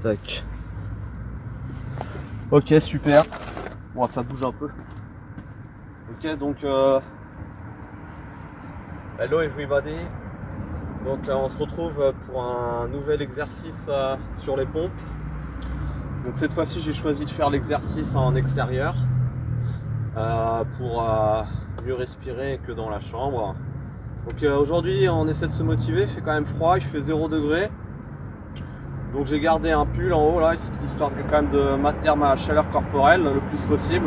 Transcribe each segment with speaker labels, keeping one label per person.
Speaker 1: Tac. Ok, super. Bon, ça bouge un peu. Ok, donc hello everybody. Donc on se retrouve pour un nouvel exercice sur les pompes. Donc cette fois-ci j'ai choisi de faire l'exercice en extérieur pour mieux respirer que dans la chambre. Donc aujourd'hui on essaie de se motiver, il fait quand même froid, il fait 0 degré. Donc j'ai gardé un pull en haut là, histoire quand même de maintenir ma chaleur corporelle le plus possible.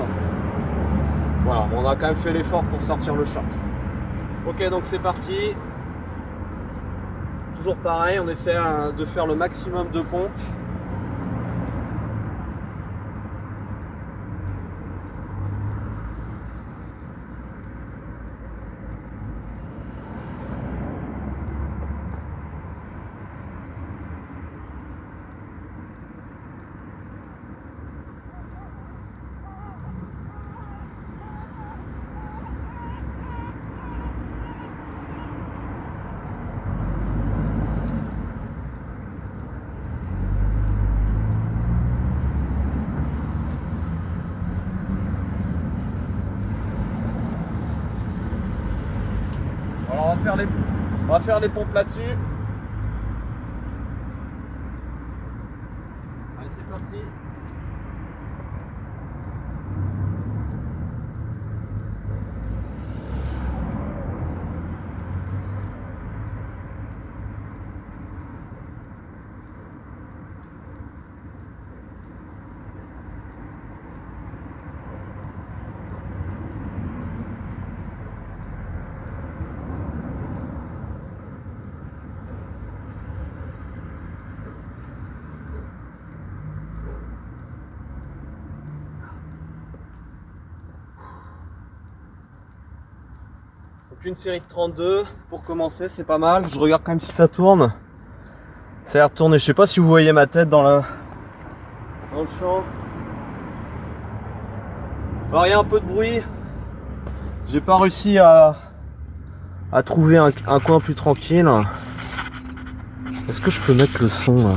Speaker 1: Voilà, on a quand même fait l'effort pour sortir le short. Ok, donc c'est parti. Toujours pareil, on essaie de faire le maximum de pompes. Alors on va faire les pompes là-dessus. Allez, c'est parti. Donc une série de 32 pour commencer, c'est pas mal. Je regarde quand même si ça tourne. Ça a l'air de tourner. Je sais pas si vous voyez ma tête dans le champ. Alors il y a un peu de bruit. J'ai pas réussi à trouver un coin plus tranquille. Est-ce que je peux mettre le son là?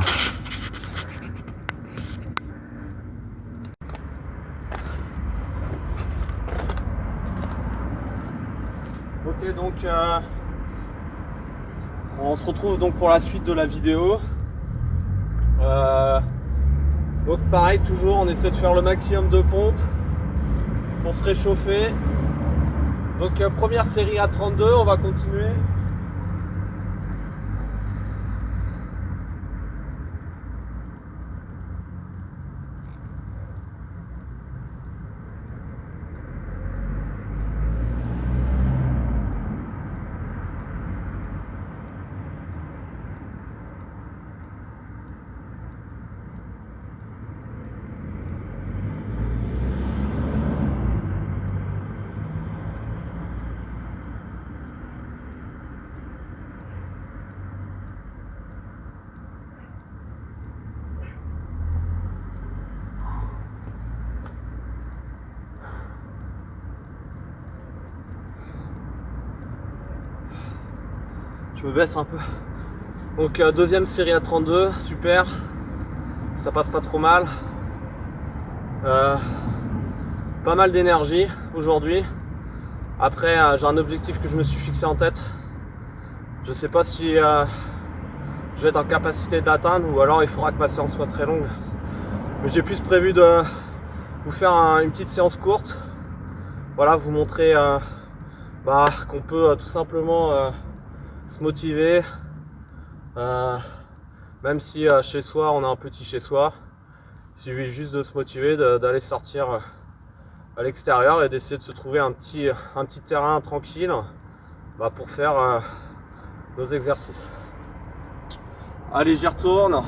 Speaker 1: Ok, donc on se retrouve donc pour la suite de la vidéo. Donc pareil, toujours on essaie de faire le maximum de pompes pour se réchauffer. Donc première série à 32, on va continuer. Je me baisse un peu. Donc deuxième série à 32, super. Ça passe pas trop mal. Pas mal d'énergie aujourd'hui. Après j'ai un objectif que je me suis fixé en tête. Je sais pas si je vais être en capacité d'atteindre ou alors il faudra que ma séance soit très longue. Mais j'ai plus prévu de vous faire une petite séance courte. Voilà, vous montrer qu'on peut tout simplement se motiver. Même si chez soi on a un petit chez soi, il suffit juste de se motiver, d'aller sortir à l'extérieur et d'essayer de se trouver un petit terrain tranquille pour faire nos exercices. Allez, j'y retourne. Donc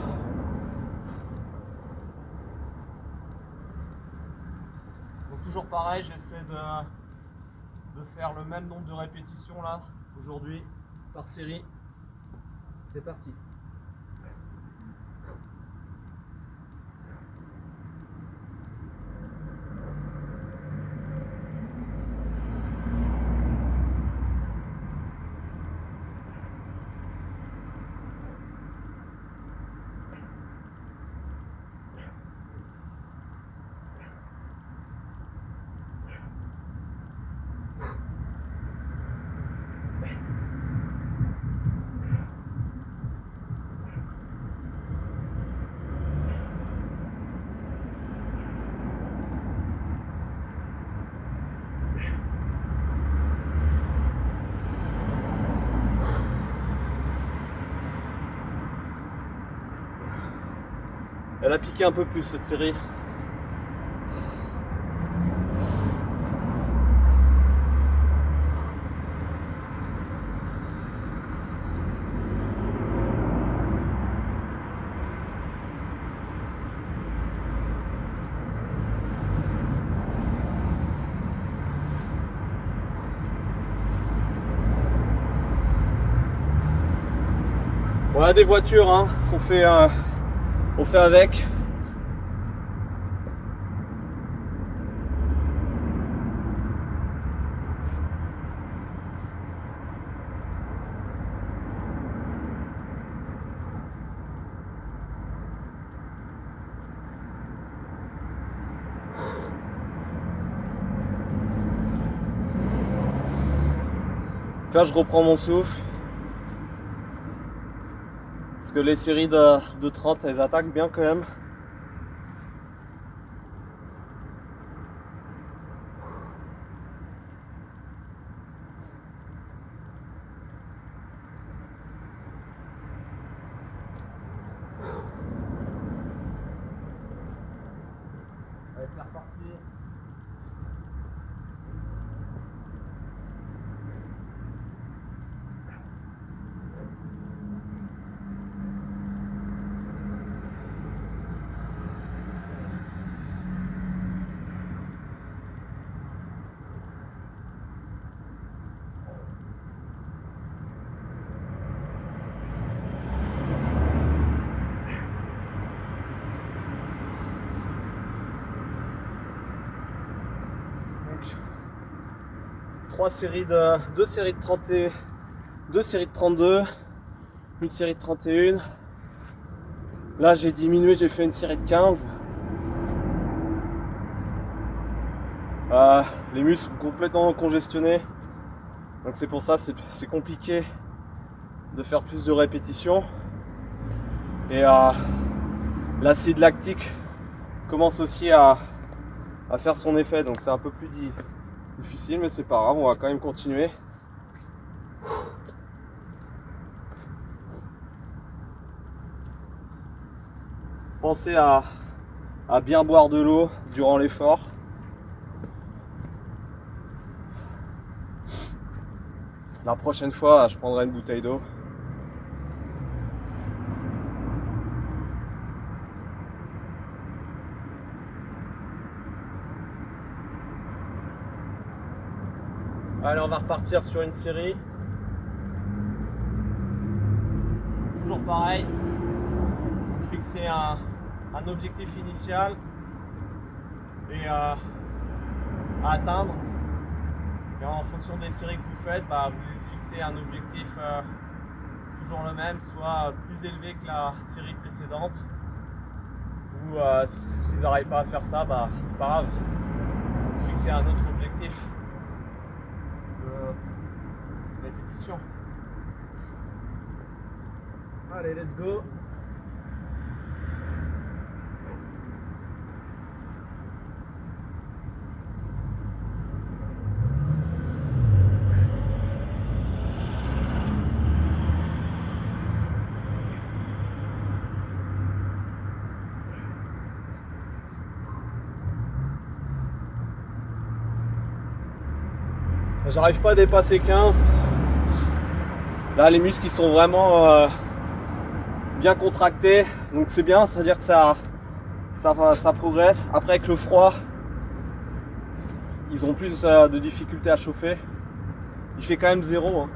Speaker 1: toujours pareil, j'essaie de faire le même nombre de répétitions là aujourd'hui par série. C'est parti. Elle a piqué un peu plus cette série. Voilà des voitures, hein. On fait avec. Là, je reprends mon souffle. Parce que les séries de 30, elles attaquent bien quand même. Allez, c'est reparti. Deux séries de 30 et 2 séries de 32, une série de 31. Là j'ai diminué, j'ai fait une série de 15. Les muscles sont complètement congestionnés, donc c'est pour ça c'est compliqué de faire plus de répétitions. Et l'acide lactique commence aussi à faire son effet, donc c'est un peu plus difficile, mais c'est pas grave, on va quand même continuer. Pensez à bien boire de l'eau durant l'effort. La prochaine fois, je prendrai une bouteille d'eau. Allez, on va repartir sur une série. Toujours pareil. Vous fixez un objectif initial et à atteindre. Et en fonction des séries que vous faites, vous fixez un objectif toujours le même, soit plus élevé que la série précédente. Ou si vous n'arrivez pas à faire ça, c'est pas grave. Vous fixez un autre objectif de répétition. Allez, let's go. J'arrive pas à dépasser 15. Là les muscles ils sont vraiment bien contractés, donc c'est bien, c'est à dire que ça progresse. Après avec le froid ils ont plus de difficultés à chauffer. Il fait quand même 0 hein.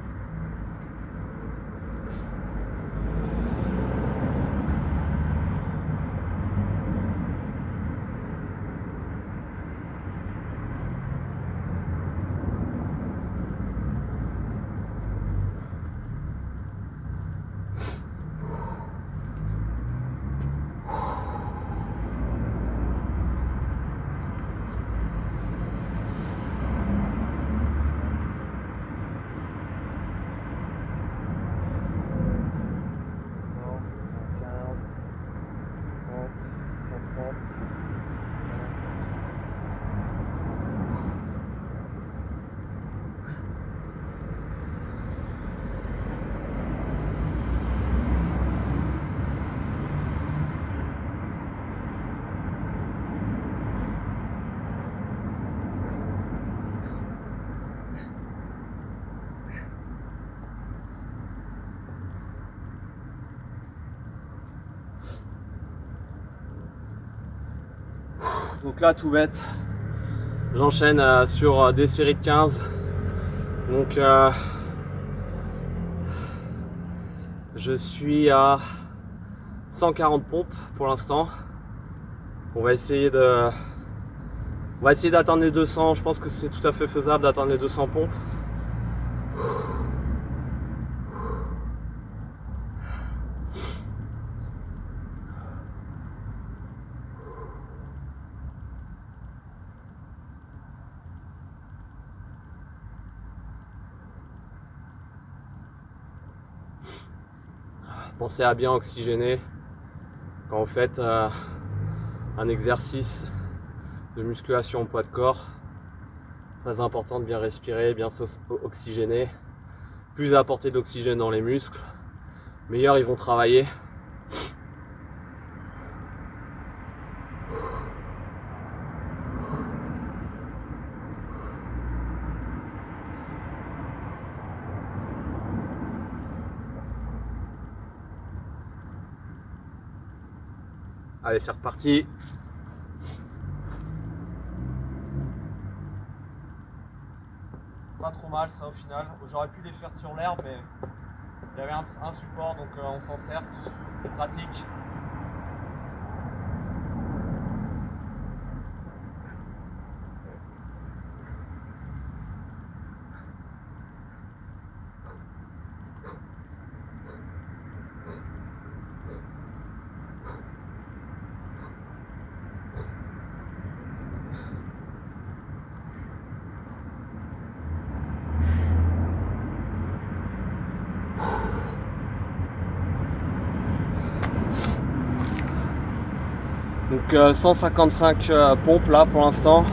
Speaker 1: Donc là, tout bête, j'enchaîne sur des séries de 15. Donc je suis à 140 pompes pour l'instant. On va essayer d'atteindre les 200. Je pense que c'est tout à fait faisable d'atteindre les 200 pompes. Pensez à bien oxygéner quand vous faites un exercice de musculation au poids de corps. Très important de bien respirer, bien oxygéner. Plus apporter de l'oxygène dans les muscles, meilleurs ils vont travailler. Allez, c'est reparti. Pas trop mal ça au final. J'aurais pu les faire sur l'herbe, mais il y avait un support, donc on s'en sert, c'est pratique. Donc 155 pompes là pour l'instant.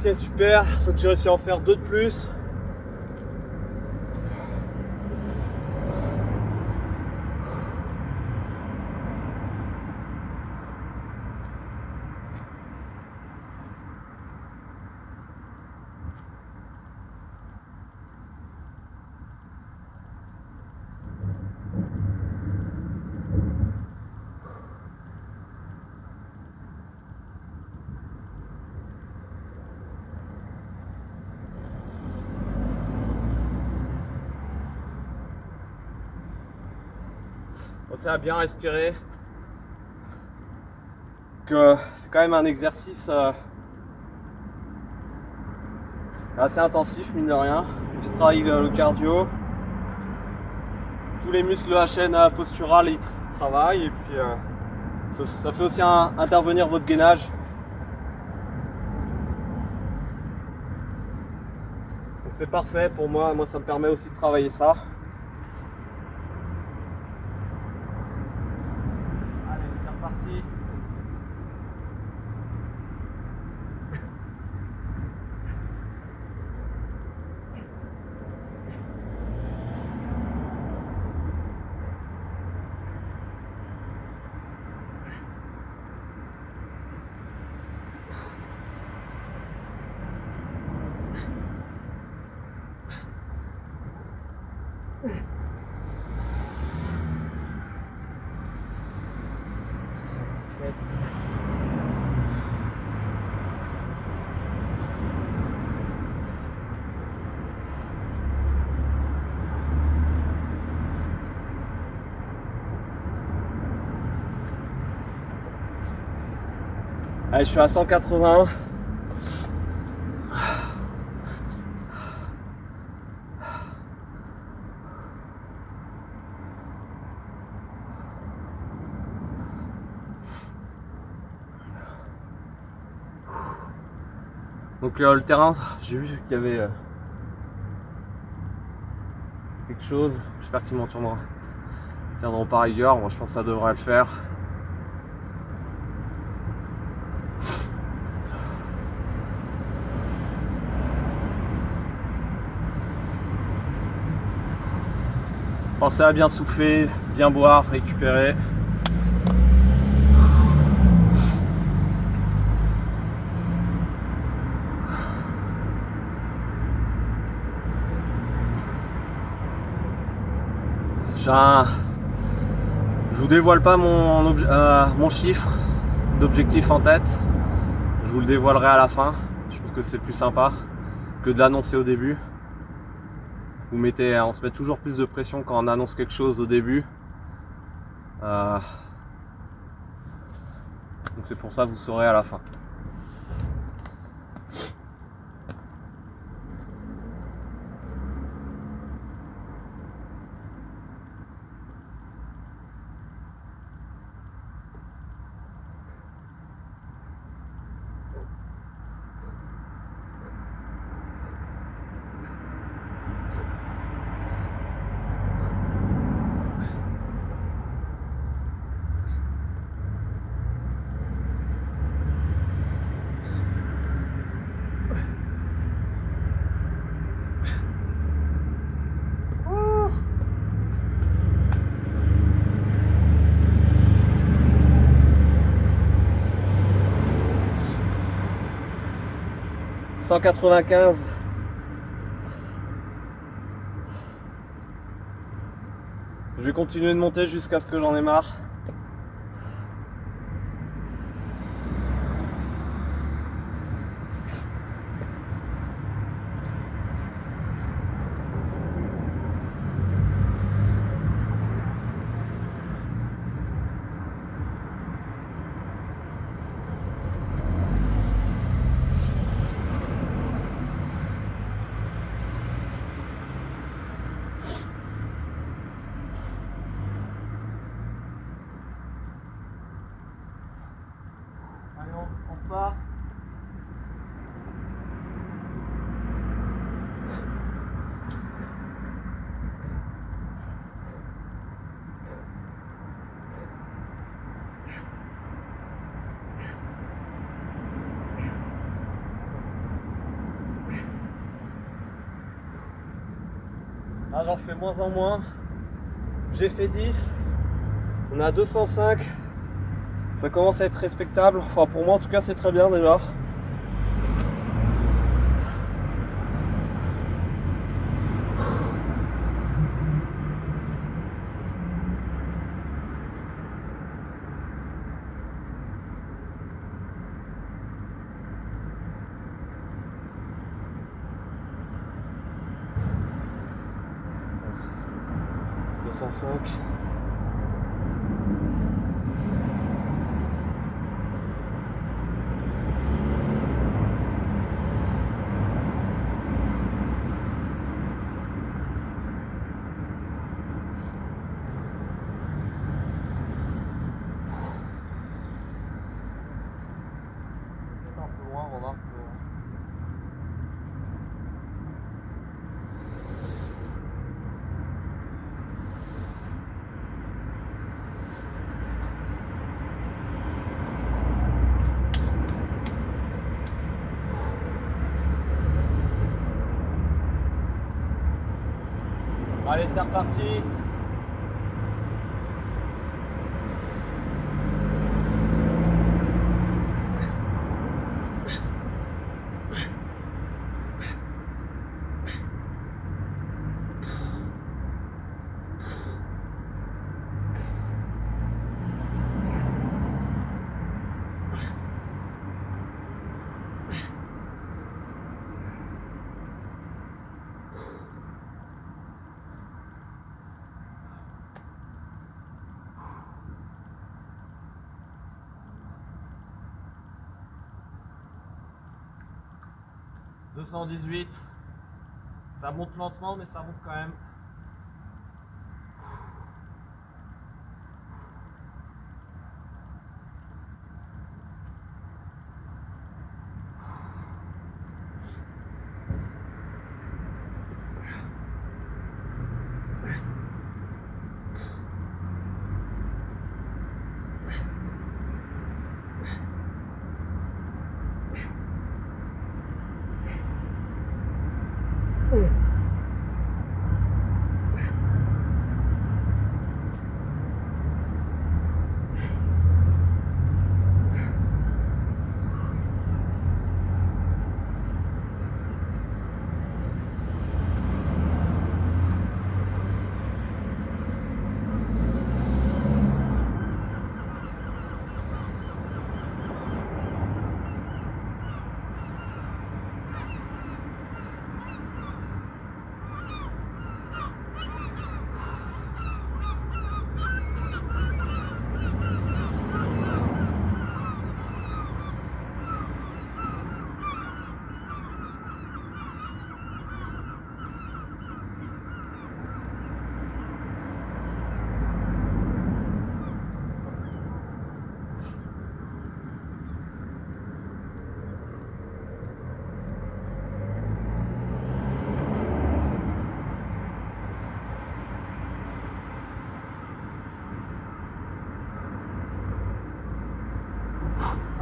Speaker 1: Ok, super, donc j'ai réussi à en faire 2 de plus. Pensez à bien respirer. C'est quand même un exercice assez intensif, mine de rien. Je travaille le cardio. Tous les muscles de la chaîne posturale ils travaillent, et puis ça fait aussi intervenir votre gainage. Donc c'est parfait pour moi, ça me permet aussi de travailler ça. Allez, c'est reparti. 7. Allez, je suis à 181. Donc le terrain, j'ai vu qu'il y avait quelque chose. J'espère qu'ils m'en tiendront par rigueur. Moi, je pense que ça devrait le faire. Pensez à bien souffler, bien boire, récupérer. Je vous dévoile pas mon chiffre d'objectif en tête. Je vous le dévoilerai à la fin. Je trouve que c'est plus sympa que de l'annoncer au début. On se met toujours plus de pression quand on annonce quelque chose au début. Donc c'est pour ça que vous saurez à la fin. « 195. Je vais continuer de monter jusqu'à ce que j'en ai marre. Allez, on repart. Ah, j'en fais moins en moins. J'ai fait 10. On a 205. Ça commence à être respectable. Enfin, pour moi en tout cas, c'est très bien déjà. Un peu loin, remarque. Allez, c'est reparti. 218. Ça monte lentement, mais ça monte quand même.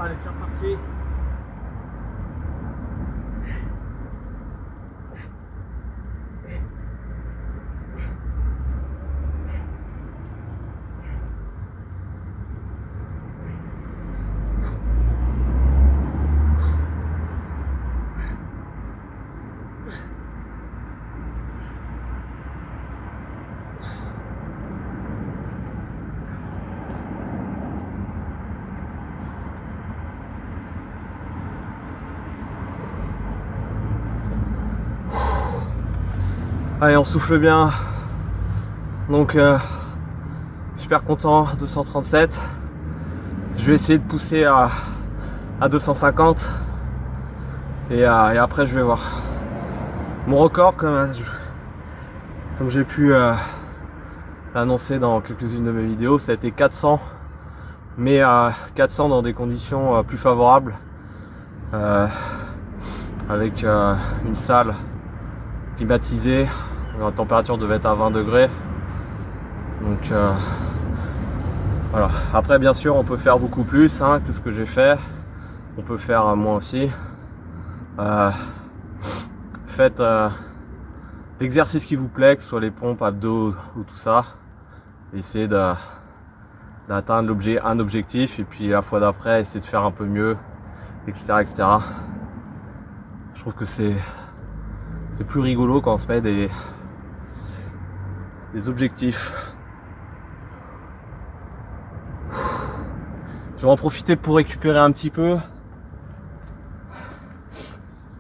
Speaker 1: Allez, c'est reparti. Allez, on souffle bien. Donc super content, 237. Je vais essayer de pousser à 250 et après je vais voir. Mon record, comme j'ai pu l'annoncer dans quelques-unes de mes vidéos, ça a été 400, mais 400 dans des conditions plus favorables, avec une salle climatisée. La température devait être à 20 degrés. Donc voilà. Après, bien sûr, on peut faire beaucoup plus que ce que j'ai fait. On peut faire moins aussi. Faites l'exercice qui vous plaît, que ce soit les pompes, abdos ou tout ça. Essayez d'atteindre un objectif, et puis la fois d'après, essayez de faire un peu mieux, etc., etc. Je trouve que c'est plus rigolo quand on se met des objectifs. Je vais en profiter pour récupérer un petit peu.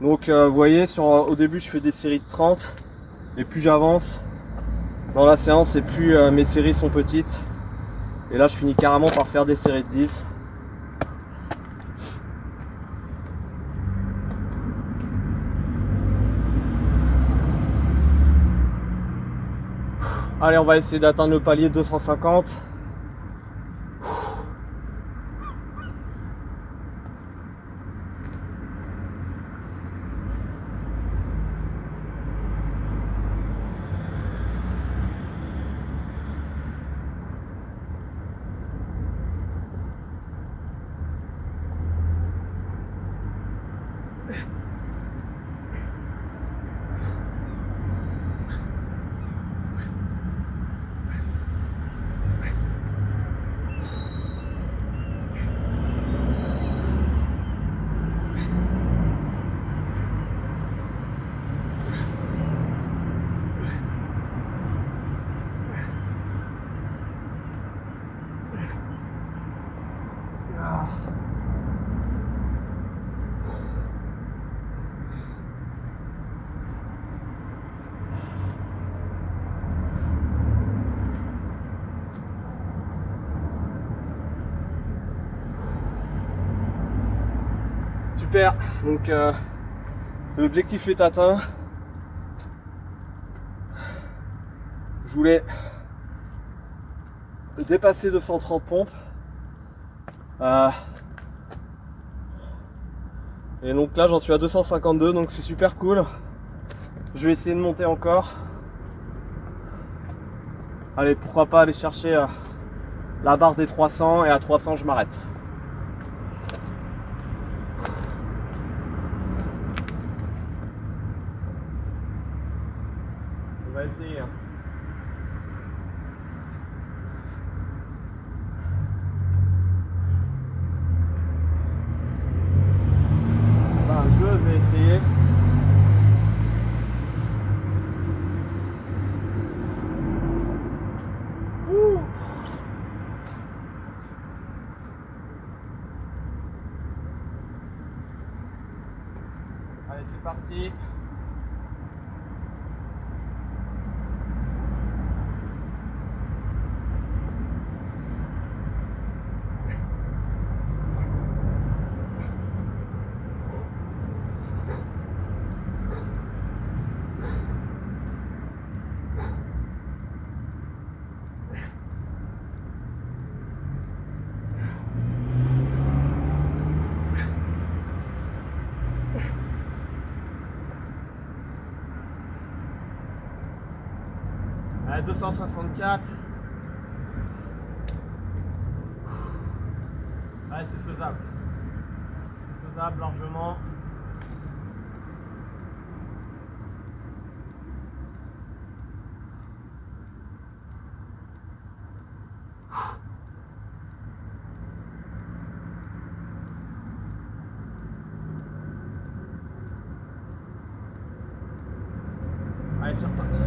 Speaker 1: Donc vous voyez, au début je fais des séries de 30, et plus j'avance dans la séance et plus mes séries sont petites. Et là je finis carrément par faire des séries de 10. Allez, on va essayer d'atteindre le palier 250. Super, donc L'objectif est atteint. Je voulais dépasser 230 pompes. Et donc là j'en suis à 252, donc c'est super cool. Je vais essayer de monter encore. Allez, pourquoi pas aller chercher la barre des 300, et à 300 je m'arrête. On va essayer. Enfin, je vais essayer. Allez, c'est parti. À 264. Ouais, c'est faisable. C'est faisable largement. Allez, c'est reparti.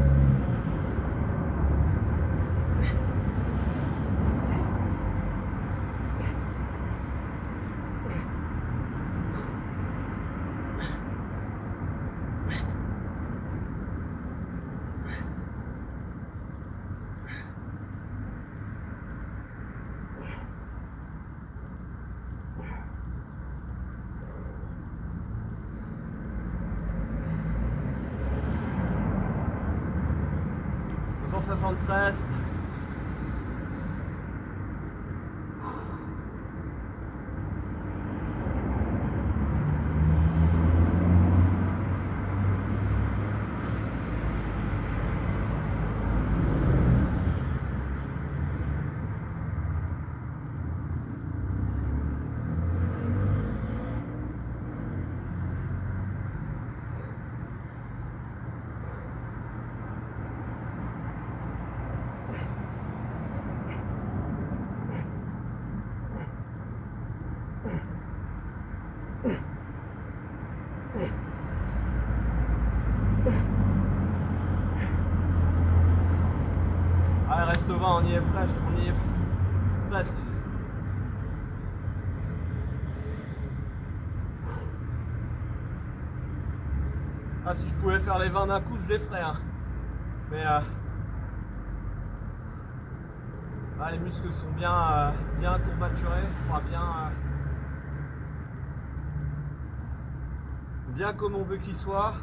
Speaker 1: $173. Allez, reste 20, on y est presque, on y est presque. Ah, si je pouvais faire les 20 d'un coup, je les ferais, hein. Mais les muscles sont bien, bien courbaturés, enfin bien comme on veut qu'ils soient.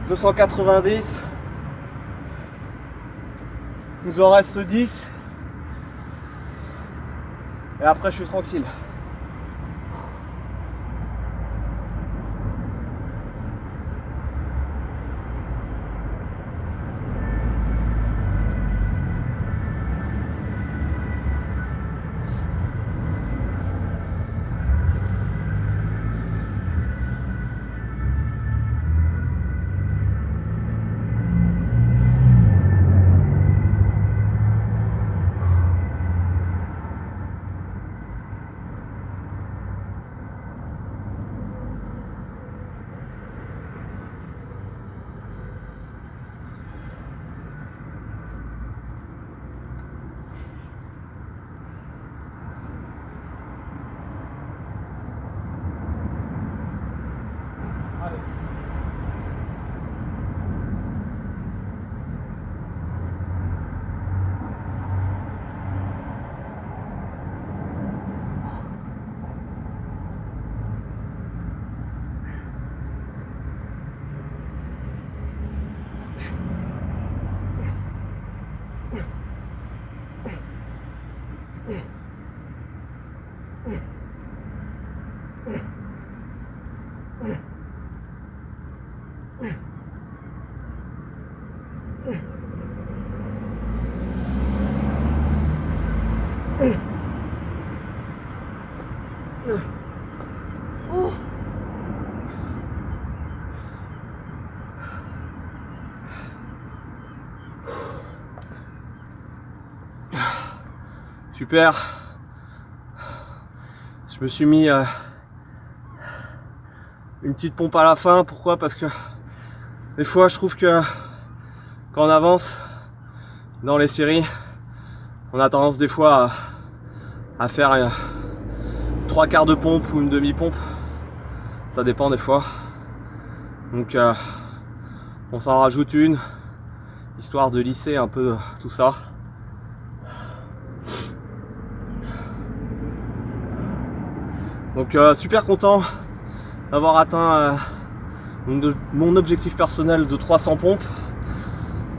Speaker 1: « 290, il nous en reste 10 et après je suis tranquille. Super. Je me suis mis une petite pompe à la fin. Pourquoi? Parce que des fois je trouve que quand on avance dans les séries, on a tendance des fois à faire 3/4 de pompe ou une demi-pompe. Ça dépend des fois. Donc on s'en rajoute une, histoire de lisser un peu tout ça. Donc super content d'avoir atteint mon objectif personnel de 300 pompes.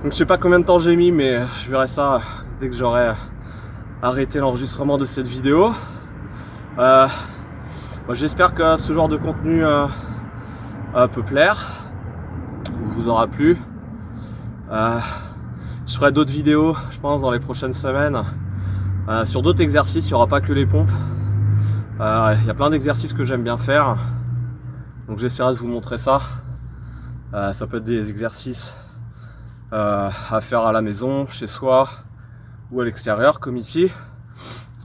Speaker 1: Donc je sais pas combien de temps j'ai mis, mais je verrai ça dès que j'aurai arrêté l'enregistrement de cette vidéo. J'espère que ce genre de contenu peut plaire, vous aura plu. Je ferai d'autres vidéos, je pense, dans les prochaines semaines sur d'autres exercices. Il n'y aura pas que les pompes. Il y a plein d'exercices que j'aime bien faire, donc j'essaierai de vous montrer ça. Ça peut être des exercices à faire à la maison, chez soi ou à l'extérieur, comme ici.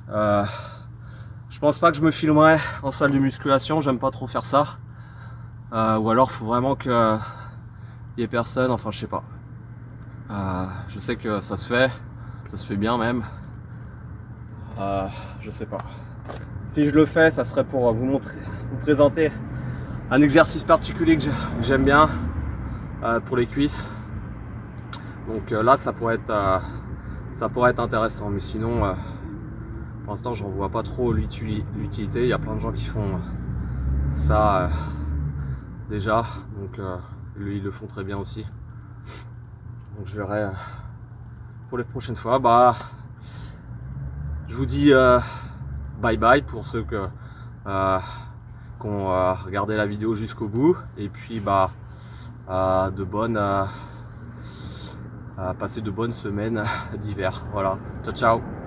Speaker 1: Je pense pas que je me filmerai en salle de musculation, j'aime pas trop faire ça. Ou alors il faut vraiment qu'il y ait personne, enfin je sais pas. Je sais que ça se fait bien même. Je sais pas. Si je le fais, ça serait pour vous présenter un exercice particulier que j'aime bien pour les cuisses. Donc là, ça pourrait être intéressant. Mais sinon, pour l'instant, j'en vois pas trop l'utilité. Il y a plein de gens qui font ça déjà. Donc ils le font très bien aussi. Donc je verrai pour les prochaines fois. Je vous dis bye bye pour ceux qui ont regardé la vidéo jusqu'au bout, et puis passer de bonnes semaines d'hiver. Voilà, ciao ciao.